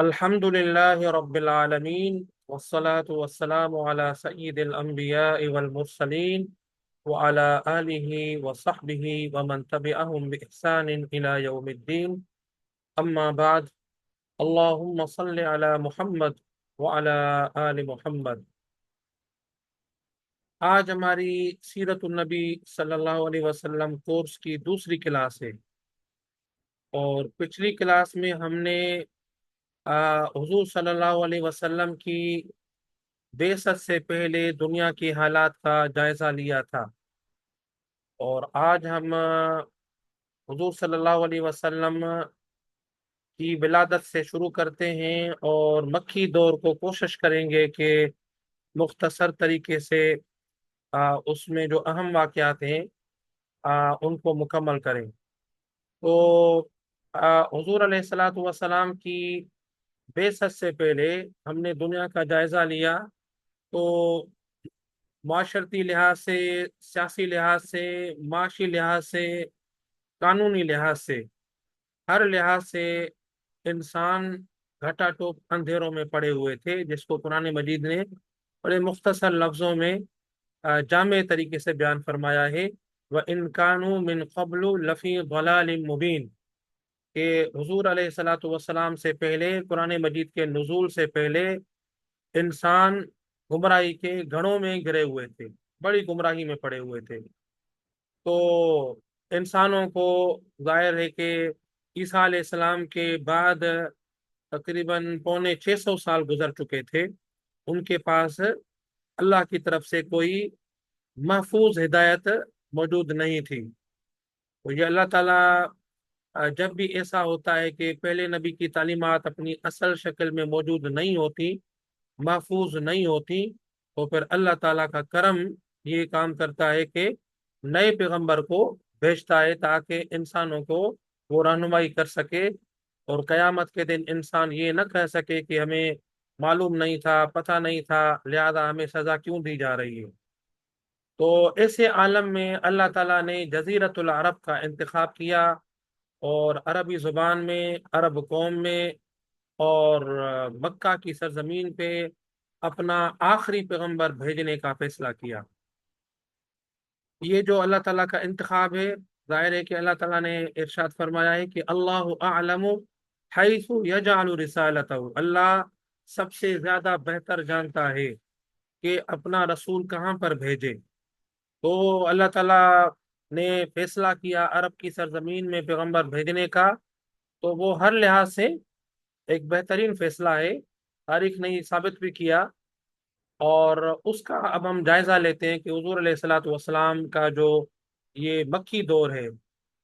الحمد لله رب العالمين والصلاة والسلام على سيد الأنبياء والمرسلين وعلى آله وصحبه ومن تبعهم بإحسان إلى يوم الدين. أما بعد، اللهم صل على محمد وعلى آل محمد. آج ہماری سیرت النبی صلی اللہ علیہ وسلم کورس کی دوسری کلاس ہے، اور پچھلی کلاس میں ہم نے حضور صلی اللہ علیہ وسلم کی بعثت سے پہلے دنیا کی حالات کا جائزہ لیا تھا، اور آج ہم حضور صلی اللہ علیہ وسلم کی ولادت سے شروع کرتے ہیں، اور مکی دور کو کوشش کریں گے کہ مختصر طریقے سے اس میں جو اہم واقعات ہیں ان کو مکمل کریں۔ تو حضور علیہ الصلاۃ والسلام کی بعثت سے پہلے ہم نے دنیا کا جائزہ لیا، تو معاشرتی لحاظ سے، سیاسی لحاظ سے، معاشی لحاظ سے، قانونی لحاظ سے، ہر لحاظ سے انسان گھٹا ٹوپ اندھیروں میں پڑے ہوئے تھے، جس کو قرآن مجید نے بڑے مختصر لفظوں میں جامع طریقے سے بیان فرمایا ہے۔ وَإِن كَانُوا مِن قَبْلُ لَفِي ضَلَالٍ مُبِينٍ، کہ حضور علیہ الصلاۃ والسلام سے پہلے، قرآن مجید کے نزول سے پہلے، انسان گمراہی کے گھڑوں میں گرے ہوئے تھے، بڑی گمراہی میں پڑے ہوئے تھے۔ تو انسانوں کو ظاہر ہے کہ عیسیٰ علیہ السلام کے بعد تقریباً 650 سال گزر چکے تھے، ان کے پاس اللہ کی طرف سے کوئی محفوظ ہدایت موجود نہیں تھی۔ تو یہ اللہ تعالیٰ جب بھی ایسا ہوتا ہے کہ پہلے نبی کی تعلیمات اپنی اصل شکل میں موجود نہیں ہوتی، محفوظ نہیں ہوتی، تو پھر اللہ تعالیٰ کا کرم یہ کام کرتا ہے کہ نئے پیغمبر کو بھیجتا ہے تاکہ انسانوں کو وہ رہنمائی کر سکے، اور قیامت کے دن انسان یہ نہ کہہ سکے کہ ہمیں معلوم نہیں تھا، پتہ نہیں تھا، لہذا ہمیں سزا کیوں دی جا رہی ہے۔ تو ایسے عالم میں اللہ تعالیٰ نے جزیرۃ العرب کا انتخاب کیا، اور عربی زبان میں، عرب قوم میں، اور مکہ کی سرزمین پہ اپنا آخری پیغمبر بھیجنے کا فیصلہ کیا۔ یہ جو اللہ تعالیٰ کا انتخاب ہے، ظاہر ہے کہ اللہ تعالیٰ نے ارشاد فرمایا ہے کہ اللہ اعلم حیث یجعل رسالتہ، اللہ سب سے زیادہ بہتر جانتا ہے کہ اپنا رسول کہاں پر بھیجے۔ تو اللہ تعالیٰ نے فیصلہ کیا عرب کی سرزمین میں پیغمبر بھیجنے کا، تو وہ ہر لحاظ سے ایک بہترین فیصلہ ہے، تاریخ نے یہ ثابت بھی کیا۔ اور اس کا اب ہم جائزہ لیتے ہیں کہ حضور علیہ الصلاۃ والسلام کا جو یہ مکی دور ہے،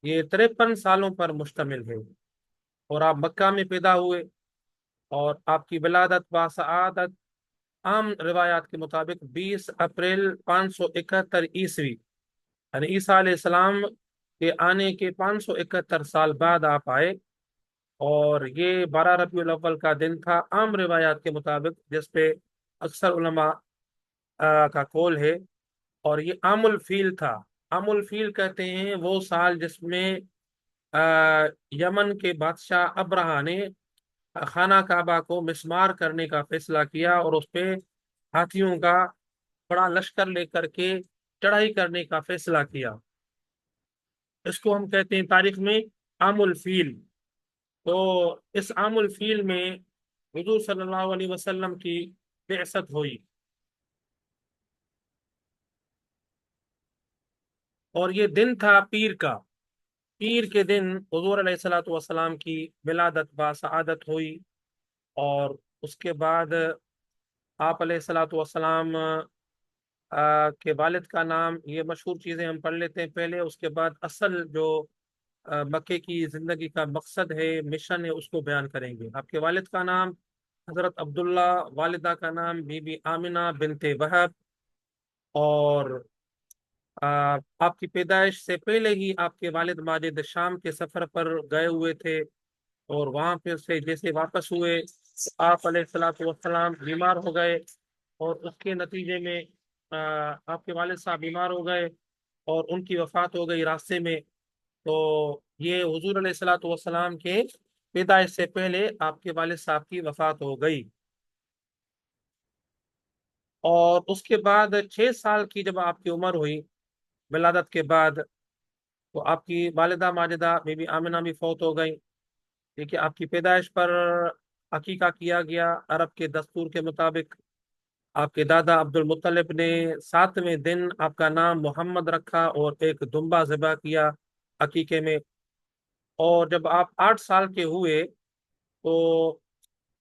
یہ 53 سالوں پر مشتمل ہے، اور آپ مکہ میں پیدا ہوئے، اور آپ کی ولادت باسعادت عام روایات کے مطابق 20 اپریل 571 عیسوی، یعنی عیسیٰ علیہ السلام کے آنے کے 571 سال بعد آپ آئے، اور یہ 12 ربیع الاول کا دن تھا عام روایات کے مطابق، جس پہ اکثر علماء کا قول ہے۔ اور یہ عام الفیل تھا۔ عام الفیل کہتے ہیں وہ سال جس میں یمن کے بادشاہ ابرہا نے خانہ کعبہ کو مسمار کرنے کا فیصلہ کیا، اور اس پہ ہاتھیوں کا بڑا لشکر لے کر کے چڑھائی کرنے کا فیصلہ کیا۔ اس کو ہم کہتے ہیں تاریخ میں عام الفیل۔ تو اس عام الفیل میں حضور صلی اللہ علیہ وسلم کی بعثت ہوئی، اور یہ دن تھا پیر کا۔ پیر کے دن حضور علیہ الصلاۃ والسلام کی ولادت باسعادت ہوئی، اور اس کے بعد آپ علیہ الصلاۃ والسلام کے والد کا نام، یہ مشہور چیزیں ہم پڑھ لیتے ہیں پہلے، اس کے بعد اصل جو مکے کی زندگی کا مقصد ہے، مشن ہے، اس کو بیان کریں گے۔ آپ کے والد کا نام حضرت عبداللہ، والدہ کا نام بی بی آمنہ بنت وہب، اور آپ کی پیدائش سے پہلے ہی آپ کے والد ماجد شام کے سفر پر گئے ہوئے تھے، اور وہاں پہ سے جیسے واپس ہوئے، آپ علیہ الصلاۃ والسلام بیمار ہو گئے، اور اس کے نتیجے میں آپ کے والد صاحب بیمار ہو گئے، اور ان کی وفات ہو گئی راستے میں۔ تو یہ حضور علیہ الصلاۃ والسلام کے پیدائش سے پہلے آپ کے والد صاحب کی وفات ہو گئی، اور اس کے بعد 6 سال کی جب آپ کی عمر ہوئی ولادت کے بعد، تو آپ کی والدہ ماجدہ بی بی آمنہ بھی فوت ہو گئی۔ دیکھیے، آپ کی پیدائش پر عقیقہ کیا گیا عرب کے دستور کے مطابق۔ آپ کے دادا عبد المطلب نے 7ویں دن آپ کا نام محمد رکھا اور ایک دمبا ذبح کیا عقیقے میں۔ اور جب آپ 8 سال کے ہوئے تو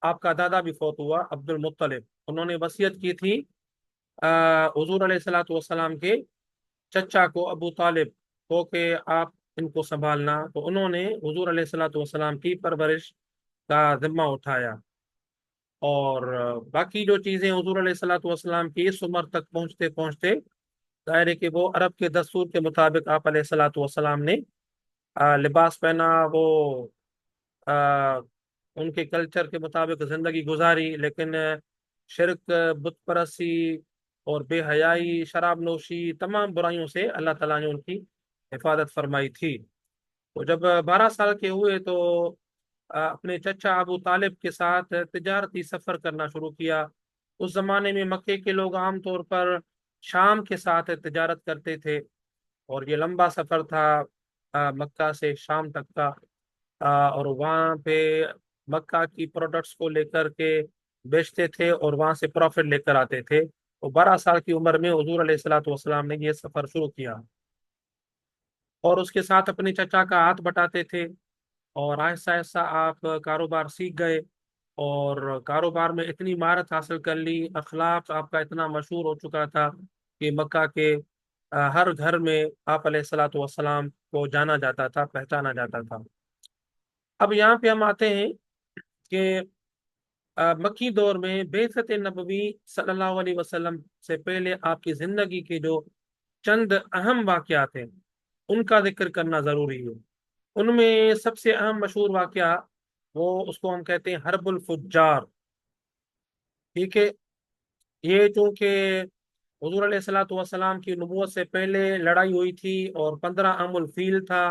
آپ کا دادا بھی فوت ہوا، عبد المطلب۔ انہوں نے وصیت کی تھی حضور علیہ الصلوۃ والسلام کے چچا کو، ابو طالب کو، کہ آپ ان کو سنبھالنا۔ تو انہوں نے حضور علیہ الصلوۃ والسلام کی پرورش کا ذمہ اٹھایا، اور باقی جو چیزیں حضور علیہ الصلوۃ والسلام کی اس عمر تک پہنچتے پہنچتے، ظاہر ہے کہ وہ عرب کے دستور کے مطابق آپ علیہ الصلوۃ والسلام نے لباس پہنا، وہ آ، ان کے کلچر کے مطابق زندگی گزاری، لیکن شرک، بت پرستی اور بے حیائی، شراب نوشی، تمام برائیوں سے اللہ تعالیٰ نے ان کی حفاظت فرمائی تھی۔ تو جب 12 سال کے ہوئے تو اپنے چچا ابو طالب کے ساتھ تجارتی سفر کرنا شروع کیا۔ اس زمانے میں مکے کے لوگ عام طور پر شام کے ساتھ تجارت کرتے تھے، اور یہ لمبا سفر تھا مکہ سے شام تک کا۔ اور وہاں پہ مکہ کی پروڈکٹس کو لے کر کے بیچتے تھے، اور وہاں سے پروفٹ لے کر آتے تھے۔ تو 12 سال کی عمر میں حضور علیہ الصلوۃ والسلام نے یہ سفر شروع کیا، اور اس کے ساتھ اپنے چچا کا ہاتھ بٹاتے تھے، اور آہستہ آہستہ آپ کاروبار سیکھ گئے، اور کاروبار میں اتنی مہارت حاصل کر لی، اخلاق آپ کا اتنا مشہور ہو چکا تھا کہ مکہ کے ہر گھر میں آپ علیہ الصلوۃ والسلام کو جانا جاتا تھا، پہچانا جاتا تھا۔ اب یہاں پہ ہم آتے ہیں کہ مکی دور میں بعثت نبوی صلی اللہ علیہ وسلم سے پہلے آپ کی زندگی کے جو چند اہم واقعات ہیں ان کا ذکر کرنا ضروری ہے۔ ان میں سب سے اہم مشہور واقعہ، وہ اس کو ہم کہتے ہیں حرب الفجار۔ ٹھیک ہے، یہ چونکہ حضور علیہ الصلوۃ والسلام کی نبوت سے پہلے لڑائی ہوئی تھی، اور 15 عام الفیل تھا،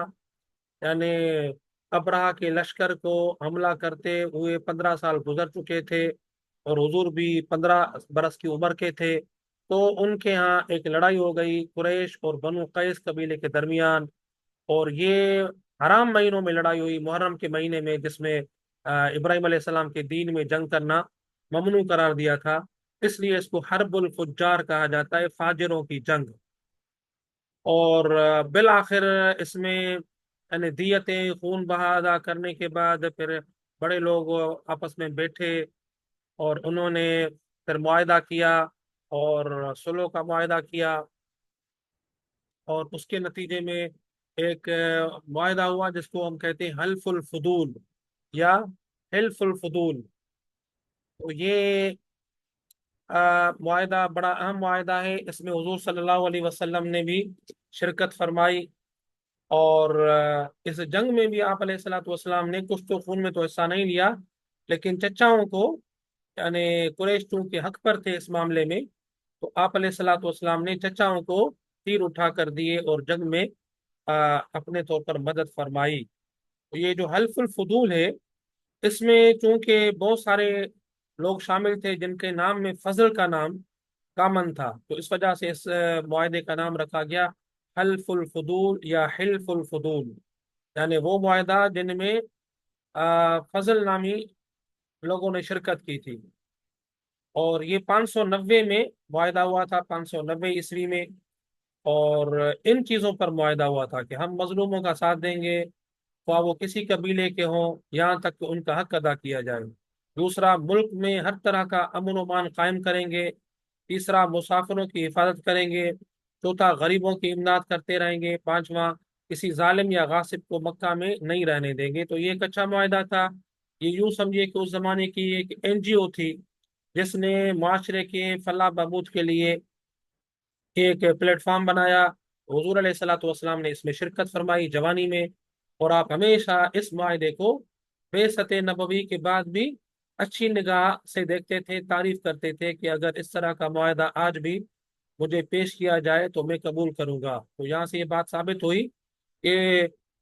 یعنی ابرہہ کے لشکر کو حملہ کرتے ہوئے 15 سال گزر چکے تھے، اور حضور بھی 15 برس کی عمر کے تھے۔ تو ان کے ہاں ایک لڑائی ہو گئی قریش اور بنو قیس قبیلے کے درمیان، اور یہ حرام مہینوں میں لڑائی ہوئی، محرم کے مہینے میں، جس میں ابراہیم علیہ السلام کے دین میں جنگ کرنا ممنوع قرار دیا تھا، اس لیے اس کو حرب الفجار کہا جاتا ہے، فاجروں کی جنگ۔ اور بالآخر اس میں یعنی دیتیں، خون بہا ادا کرنے کے بعد پھر بڑے لوگ آپس میں بیٹھے، اور انہوں نے پھر معاہدہ کیا، اور صلح کا معاہدہ کیا، اور اس کے نتیجے میں ایک معاہدہ ہوا جس کو ہم کہتے ہیں حلف الفضول یا حلف الفضول۔ تو یہ معاہدہ بڑا اہم معاہدہ ہے، اس میں حضور صلی اللہ علیہ وسلم نے بھی شرکت فرمائی، اور اس جنگ میں بھی آپ علیہ الصلوۃ والسلام نے کچھ تو خون میں تو حصہ نہیں لیا، لیکن چچاؤں کو، یعنی قریش چونکہ حق پر تھے اس معاملے میں، تو آپ علیہ الصلوۃ والسلام نے چچاؤں کو تیر اٹھا کر دیے اور جنگ میں اپنے طور پر مدد فرمائی۔ تو یہ جو حلف الفضول ہے، اس میں چونکہ بہت سارے لوگ شامل تھے جن کے نام میں فضل کا نام کامن تھا، تو اس وجہ سے اس معاہدے کا نام رکھا گیا حلف الفضول یا حلف الفضول، یعنی وہ معاہدہ جن میں فضل نامی لوگوں نے شرکت کی تھی۔ اور یہ 590 میں معاہدہ ہوا تھا، 590 عیسوی میں، اور ان چیزوں پر معاہدہ ہوا تھا کہ ہم مظلوموں کا ساتھ دیں گے، خواہ وہ کسی قبیلے کے ہوں، یہاں تک کہ ان کا حق ادا کیا جائے۔ دوسرا، ملک میں ہر طرح کا امن و امان قائم کریں گے۔ تیسرا، مسافروں کی حفاظت کریں گے۔ چوتھا، غریبوں کی امداد کرتے رہیں گے۔ پانچواں، کسی ظالم یا غاصب کو مکہ میں نہیں رہنے دیں گے۔ تو یہ ایک اچھا معاہدہ تھا۔ یہ یوں سمجھیے کہ اس زمانے کی ایک NGO تھی جس نے معاشرے کے فلاح بہبود کے لیے ایک پلیٹ فارم بنایا۔ حضور علیہ الصلوۃ والسلام نے اس میں شرکت فرمائی جوانی میں، اور آپ ہمیشہ اس معاہدے کو بعثت نبوی کے بعد بھی اچھی نگاہ سے دیکھتے تھے، تعریف کرتے تھے کہ اگر اس طرح کا معاہدہ آج بھی مجھے پیش کیا جائے تو میں قبول کروں گا۔ تو یہاں سے یہ بات ثابت ہوئی کہ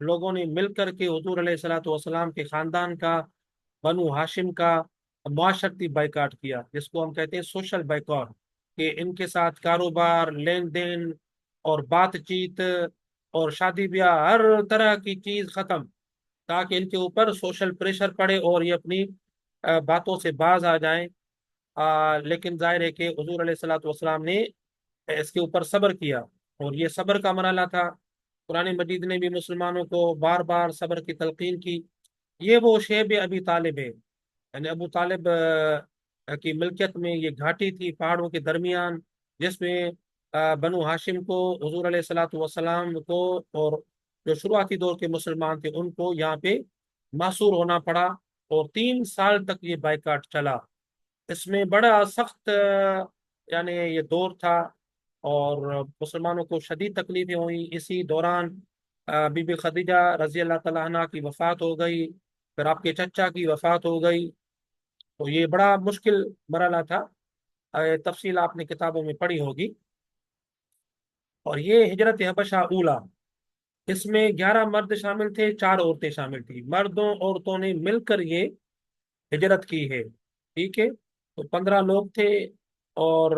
لوگوں نے مل کر کے حضور علیہ الصلوۃ والسلام کے خاندان کا، بنو ہاشم کا معاشرتی بائیکاٹ کیا، جس کو ہم کہتے ہیں سوشل بائیکاٹ، کہ ان کے ساتھ کاروبار، لین دین اور بات چیت اور شادی بیاہ، ہر طرح کی چیز ختم، تاکہ ان کے اوپر سوشل پریشر پڑے اور یہ اپنی باتوں سے باز آ جائیں۔ لیکن ظاہر ہے کہ حضور علیہ الصلوۃ والسلام نے اس کے اوپر صبر کیا، اور یہ صبر کا مرحلہ تھا۔ قرآن مجید نے بھی مسلمانوں کو بار بار صبر کی تلقین کی۔ یہ وہ شیب ابی طالب ہے، یعنی ابو طالب کی ملکیت میں یہ گھاٹی تھی پہاڑوں کے درمیان، جس میں بنو ہاشم کو، حضور علیہ الصلوۃ والسلام کو، اور جو شروعاتی دور کے مسلمان تھے ان کو یہاں پہ محصور ہونا پڑا، اور 3 سال تک یہ بائیکاٹ چلا۔ اس میں بڑا سخت یعنی یہ دور تھا، اور مسلمانوں کو شدید تکلیفیں ہوئی۔ اسی دوران بی بی خدیجہ رضی اللہ تعالیٰ عنہ کی وفات ہو گئی، پھر آپ کے چچا کی وفات ہو گئی، تو یہ بڑا مشکل مرحلہ تھا۔ تفصیل آپ نے کتابوں میں پڑھی ہوگی۔ اور یہ ہجرت حبشہ اولا، اس میں 11 مرد شامل تھے، 4 عورتیں شامل تھیں، مردوں عورتوں نے مل کر یہ ہجرت کی ہے، ٹھیک ہے؟ تو 15 لوگ تھے۔ اور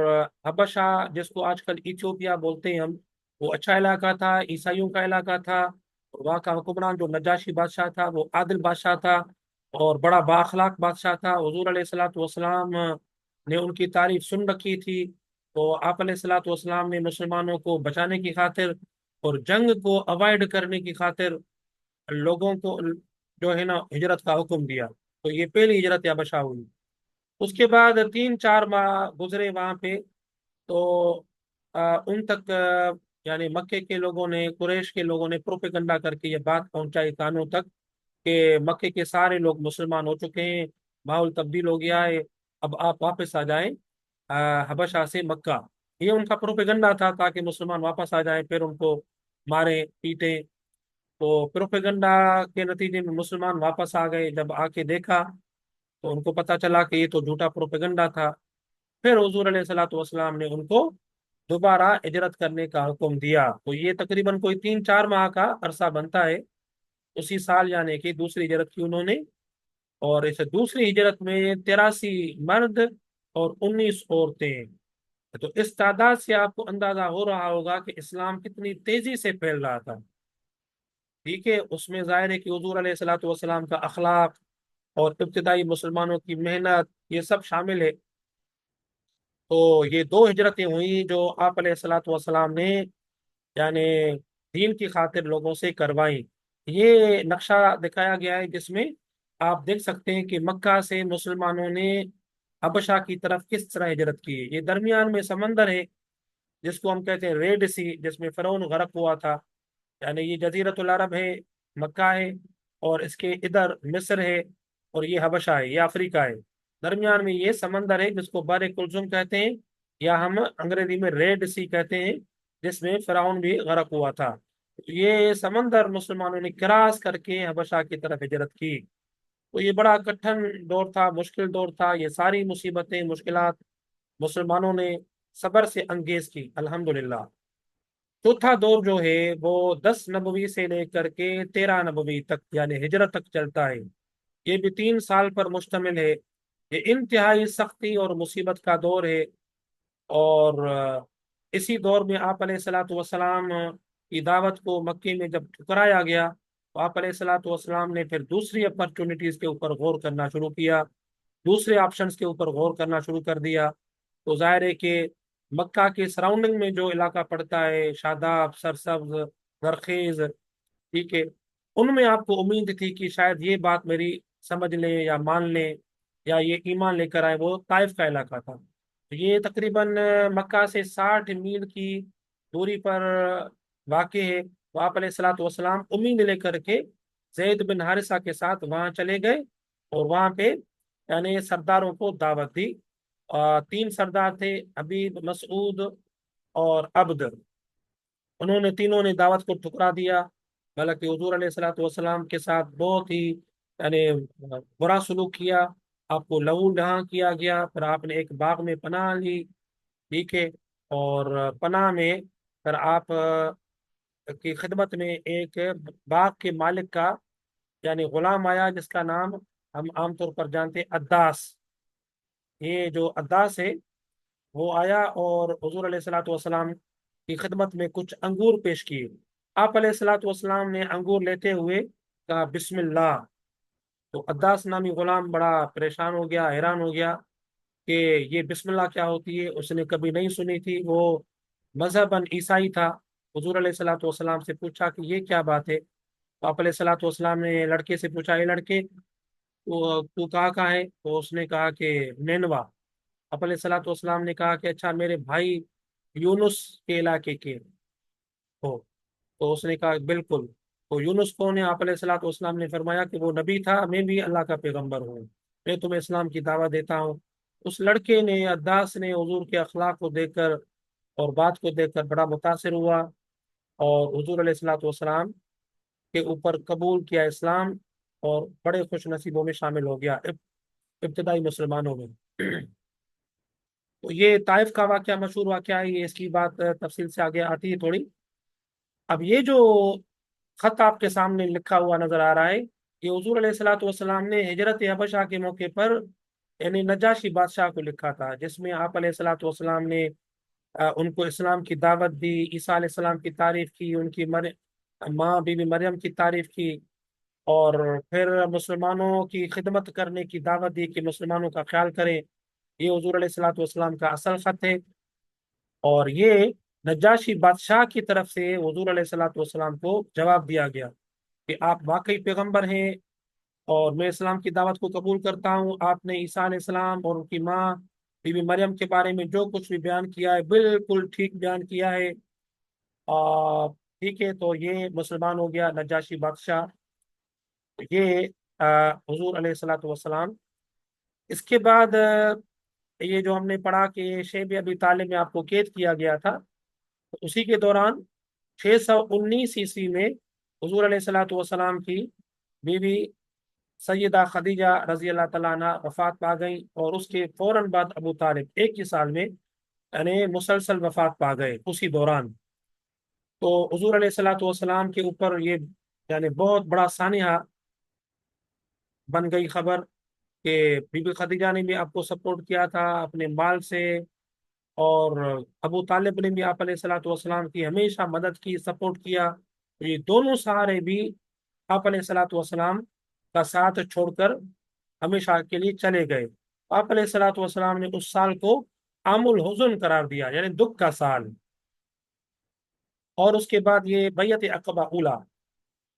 حبشہ، جس کو آج کل ایتھوپیا بولتے ہیں ہم، وہ اچھا علاقہ تھا، عیسائیوں کا علاقہ تھا۔ وہاں کا حکمران جو نجاشی بادشاہ تھا وہ عادل بادشاہ تھا، اور بڑا بااخلاق بادشاہ تھا۔ حضور علیہ الصلوۃ والسلام نے ان کی تعریف سن رکھی تھی، تو آپ علیہ الصلوۃ والسلام نے مسلمانوں کو بچانے کی خاطر اور جنگ کو اوائڈ کرنے کی خاطر لوگوں کو جو ہے نا ہجرت کا حکم دیا۔ تو یہ پہلی ہجرت حبشہ ہوئی۔ اس کے بعد 3 4 ماہ گزرے وہاں پہ، تو ان تک یعنی مکے کے لوگوں نے، قریش کے لوگوں نے پروپیگنڈا کر کے یہ بات پہنچائی کانوں تک کہ مکے کے سارے لوگ مسلمان ہو چکے ہیں، ماحول تبدیل ہو گیا ہے، اب آپ واپس آ جائیں حبشہ سے مکہ۔ یہ ان کا پروپیگنڈا تھا، تاکہ مسلمان واپس آ جائیں، پھر ان کو مارے پیٹیں۔ تو پروپیگنڈا کے نتیجے میں مسلمان واپس آ گئے۔ جب آ کے دیکھا تو ان کو پتا چلا کہ یہ تو جھوٹا پروپیگنڈا تھا۔ پھر حضور علیہ الصلوۃ والسلام نے ان کو دوبارہ ہجرت کرنے کا حکم دیا۔ تو یہ تقریباً کوئی 3 4 ماہ کا عرصہ بنتا ہے اسی سال، یعنی کہ دوسری ہجرت کی انہوں نے۔ اور اس دوسری ہجرت میں 83 مرد اور 19 عورتیں۔ تو اس تعداد سے آپ کو اندازہ ہو رہا ہوگا کہ اسلام کتنی تیزی سے پھیل رہا تھا، ٹھیک ہے؟ اس میں ظاہر ہے کہ حضور علیہ الصلوۃ والسلام کا اخلاق اور ابتدائی مسلمانوں کی محنت یہ سب شامل ہے۔ تو یہ 2 ہجرتیں ہوئی جو آپ علیہ الصلوۃ والسلام نے یعنی دین کی خاطر لوگوں سے کروائی۔ یہ نقشہ دکھایا گیا ہے جس میں آپ دیکھ سکتے ہیں کہ مکہ سے مسلمانوں نے حبشہ کی طرف کس طرح ہجرت کی ہے۔ یہ درمیان میں سمندر ہے جس کو ہم کہتے ہیں ریڈ سی، جس میں فرعون غرق ہوا تھا، یعنی یہ جزیرۃ العرب ہے، مکہ ہے، اور اس کے ادھر مصر ہے، اور یہ حبشہ ہے، یہ افریقہ ہے۔ درمیان میں یہ سمندر ہے جس کو بحر کلثوم کہتے ہیں، یا ہم انگریزی میں ریڈ سی کہتے ہیں، جس میں فرعون بھی غرق ہوا تھا۔ یہ سمندر مسلمانوں نے کراس کر کے حبشہ کی طرف ہجرت کی۔ تو یہ بڑا کٹھن دور تھا، مشکل دور تھا۔ یہ ساری مصیبتیں، مشکلات مسلمانوں نے صبر سے انگیز کی، الحمدللہ۔ چوتھا دور جو ہے وہ 10 نبوی سے لے کر کے 13 نبوی تک، یعنی ہجرت تک چلتا ہے۔ یہ بھی 3 سال پر مشتمل ہے۔ یہ انتہائی سختی اور مصیبت کا دور ہے، اور اسی دور میں آپ علیہ الصلوۃ والسلام کی دعوت کو مکے میں جب ٹھکرایا گیا، تو آپ علیہ الصلوۃ والسلام نے پھر دوسری اپرچونٹیز کے اوپر غور کرنا شروع کیا، دوسرے آپشنز کے اوپر غور کرنا شروع کر دیا۔ تو ظاہر ہے کہ مکہ کے سراؤنڈنگ میں جو علاقہ پڑتا ہے، شاداب، سرسبز، زرخیز، ٹھیک ہے، ان میں آپ کو امید تھی کہ شاید یہ بات میری سمجھ لیں یا مان لیں یا یہ ایمان لے کر آئے۔ وہ طائف کا علاقہ تھا۔ یہ تقریباً مکہ سے 60 میل کی دوری پر واقع ہے۔ تو آپ علیہ الصلوۃ والسلام امید لے کر کے زید بن حارثہ کے ساتھ وہاں چلے گئے، اور وہاں پہ یعنی سرداروں کو دعوت دی۔ 3 سردار تھے، حبیب، مسعود اور عبد۔ انہوں نے تینوں نے دعوت کو ٹھکرا دیا، بلکہ حضور علیہ الصلوۃ والسلام کے ساتھ بہت ہی یعنی برا سلوک کیا۔ آپ کو لہو لہاں کیا گیا، پھر آپ نے ایک باغ میں پناہ لی، ٹھیک ہے، اور پناہ میں پھر آپ کی خدمت میں ایک باغ کے مالک کا یعنی غلام آیا، جس کا نام ہم عام طور پر جانتے ہیں عداس۔ یہ جو عداس ہے وہ آیا اور حضور علیہ الصلوۃ والسلام کی خدمت میں کچھ انگور پیش کیے۔ آپ علیہ الصلوۃ والسلام نے انگور لیتے ہوئے کہا بسم اللہ۔ تو عداس نامی غلام بڑا پریشان ہو گیا، حیران ہو گیا کہ یہ بسم اللہ کیا ہوتی ہے، اس نے کبھی نہیں سنی تھی، وہ مذہباً عیسائی تھا۔ حضور علیہ الصلوۃ والسلام سے پوچھا کہ یہ کیا بات ہے؟ تو آپ علیہ الصلوۃ والسلام نے لڑکے سے پوچھا، یہ لڑکے تو کہاں کا ہے؟ تو اس نے کہا کہ نینوا۔ آپ علیہ الصلوۃ والسلام نے کہا کہ اچھا میرے بھائی یونس کے علاقے کے ہو؟ تو اس نے کہا بالکل۔ تو یونس کون ہے؟ آپ علیہ الصلوۃ والسلام نے فرمایا کہ وہ نبی تھا، میں بھی اللہ کا پیغمبر ہوں، میں تمہیں اسلام کی دعوت دیتا ہوں۔ اس لڑکے نے، عداس نے، حضور کے اخلاق کو دیکھ کر اور بات کو دیکھ کر بڑا متاثر ہوا اور حضور علیہ الصلوۃ والسلام کے اوپر قبول کیا اسلام، اور بڑے خوش نصیبوں میں شامل ہو گیا، ابتدائی مسلمانوں میں۔ تو یہ طائف کا واقعہ مشہور واقعہ ہے، یہ اس کی بات تفصیل سے آگے آتی ہے تھوڑی۔ اب یہ جو خط آپ کے سامنے لکھا ہوا نظر آ رہا ہے، یہ حضور علیہ الصلوۃ والسلام نے ہجرت حبشہ کے موقع پر یعنی نجاشی بادشاہ کو لکھا تھا، جس میں آپ علیہ الصلوۃ والسلام نے ان کو اسلام کی دعوت دی، عیسیٰ علیہ السلام کی تعریف کی، ان کی ماں بی بی مریم کی تعریف کی، اور پھر مسلمانوں کی خدمت کرنے کی دعوت دی کہ مسلمانوں کا خیال کریں۔ یہ حضور علیہ الصلوۃ والسلام کا اصل خط ہے، اور یہ نجاشی بادشاہ کی طرف سے حضور علیہ الصلوۃ والسلام کو جواب دیا گیا کہ آپ واقعی پیغمبر ہیں اور میں اسلام کی دعوت کو قبول کرتا ہوں۔ آپ نے عیسیٰ علیہ السلام اور ان کی ماں بی بی مریم کے بارے میں جو کچھ بھی بیان کیا ہے بالکل ٹھیک بیان کیا ہے۔ ٹھیک ہے، تو یہ مسلمان ہو گیا نجاشی بادشاہ۔ یہ حضور علیہ الصلوۃ والسلام۔ اس کے بعد یہ جو ہم نے پڑھا کہ شیب ابی طالب میں آپ کو قید کیا گیا تھا، تو اسی کے دوران 619 میں حضور علیہ الصلوۃ والسلام کی بیوی سیدہ خدیجہ رضی اللہ تعالیٰ عنہ وفات پا گئی، اور اس کے فوراً بعد ابو طالب ایک ہی سال میں یعنی مسلسل وفات پا گئے اسی دوران۔ تو حضور علیہ الصلوۃ والسلام کے اوپر یہ یعنی بہت بڑا سانحہ بن گئی خبر کہ بی بی خدیجہ نے بھی آپ کو سپورٹ کیا تھا اپنے مال سے، اور ابو طالب نے بھی آپ علیہ الصلوۃ والسلام کی ہمیشہ مدد کی، سپورٹ کیا۔ تو یہ دونوں سہارے بھی آپ علیہ الصلوۃ والسلام کا ساتھ چھوڑ کر ہمیشہ کے لیے چلے گئے۔ آپ علیہ الصلوۃ والسلام نے اس سال کو عام الحزن قرار دیا، یعنی دکھ کا سال۔ اور اس کے بعد یہ بیعت عقبہ اولا۔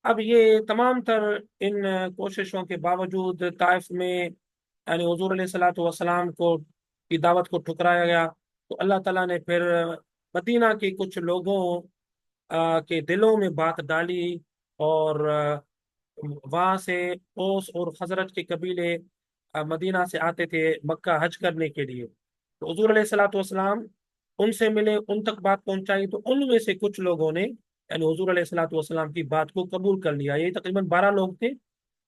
اب یہ تمام تر ان کوششوں کے باوجود طائف میں یعنی حضور علیہ الصلوۃ والسلام کو کی دعوت کو ٹھکرایا گیا، تو اللہ تعالیٰ نے پھر مدینہ کے کچھ لوگوں کے دلوں میں بات ڈالی، اور وہاں سے اوس اور خزرج کے قبیلے مدینہ سے آتے تھے مکہ حج کرنے کے لیے۔ تو حضور علیہ الصلوۃ والسلام ان سے ملے، ان تک بات پہنچائی، تو ان میں سے کچھ لوگوں نے یعنی حضور علیہ الصلوۃ والسلام کی بات کو قبول کر لیا۔ یہ تقریباً 12 لوگ تھے۔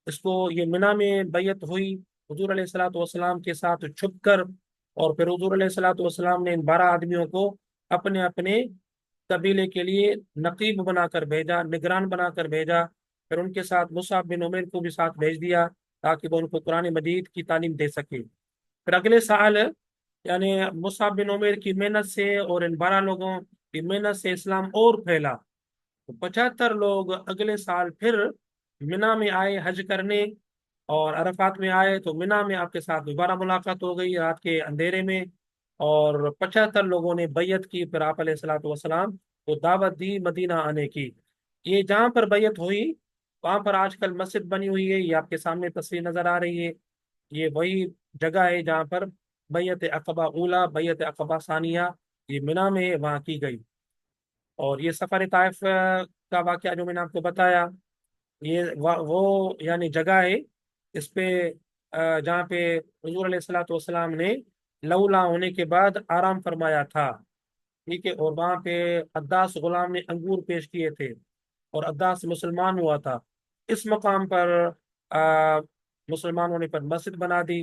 اس کو یہ منی میں بیعت ہوئی حضور علیہ الصلوۃ والسلام کے ساتھ چھپ کر، اور پھر حضور علیہ الصلوۃ والسلام نے ان 12 آدمیوں کو اپنے اپنے قبیلے کے لیے نقیب بنا کر بھیجا، نگران بنا کر بھیجا۔ پھر ان کے ساتھ مصعب بن عمیر کو بھی ساتھ بھیج دیا تاکہ وہ ان کو قرآن مجید کی تعلیم دے سکے۔ پھر اگلے سال یعنی مصعب بن عمیر کی محنت سے اور ان 12 لوگوں کی محنت سے اسلام اور پھیلا۔ 75 لوگ اگلے سال پھر منی میں آئے حج کرنے، اور عرفات میں آئے تو منی میں آپ کے ساتھ دوبارہ ملاقات ہو گئی رات کے اندھیرے میں، اور 75 لوگوں نے بیعت کی۔ پھر آپ علیہ الصلوۃ والسلام کو دعوت دی مدینہ آنے کی۔ یہ جہاں پر بیعت ہوئی وہاں پر آج کل مسجد بنی ہوئی ہے، یہ آپ کے سامنے تصویر نظر آ رہی ہے۔ یہ وہی جگہ ہے جہاں پر بیعت عقبہ اولا، بیعت عقبہ ثانیہ یہ منی میں وہاں کی گئی۔ اور یہ سفر طائف کا واقعہ جو میں نے آپ کو بتایا، یہ وہ یعنی جگہ ہے اس پہ جہاں پہ حضور علیہ الصلوۃ والسلام نے لولا ہونے کے بعد آرام فرمایا تھا، ٹھیک ہے۔ اور وہاں پہ عداس غلام نے انگور پیش کیے تھے، اور عداس مسلمان ہوا تھا۔ اس مقام پر مسلمانوں نے پر مسجد بنا دی،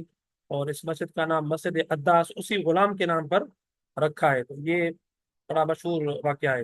اور اس مسجد کا نام مسجد عداس اسی غلام کے نام پر رکھا ہے۔ تو یہ بڑا مشہور واقعہ ہے۔